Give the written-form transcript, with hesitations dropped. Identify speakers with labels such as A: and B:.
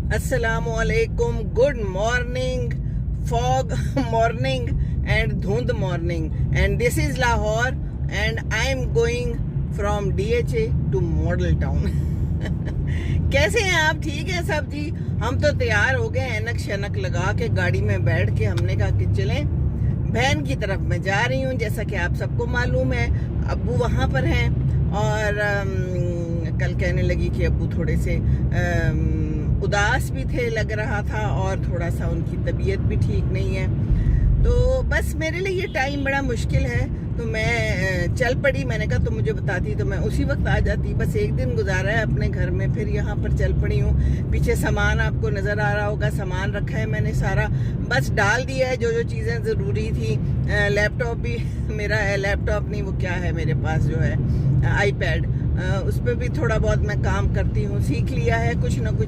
A: Assalamualaikum, good morning, fog morning and dhund morning, and this is Lahore and I am going from DHA to Model Town. कैसे हैं आप? ठीक है सब जी। हम तो तैयार हो गए, ऐनक शनक लगा के गाड़ी में बैठ के हमने कहा कि चलें बहन की तरफ मैं जा रही हूँ। जैसा कि आप सबको मालूम है अब्बू वहाँ पर हैं और कल कहने लगी कि अब्बू थोड़े से उदास भी थे, लग रहा था, और थोड़ा सा उनकी तबीयत भी ठीक नहीं है। तो बस मेरे लिए ये टाइम बड़ा मुश्किल है, तो मैं चल पड़ी। मैंने कहा तो मुझे बताती तो मैं उसी वक्त आ जाती। बस एक दिन गुजारा है अपने घर में, फिर यहाँ पर चल पड़ी हूँ। पीछे सामान आपको नज़र आ रहा होगा, सामान रखा है मैंने सारा, बस डाल दिया है जो जो चीज़ें ज़रूरी थी। लैपटॉप भी मेरा है, लैपटॉप नहीं वो क्या है मेरे पास जो है आईपैड, उस पर भी थोड़ा बहुत मैं काम करती हूँ, सीख लिया है कुछ ना कुछ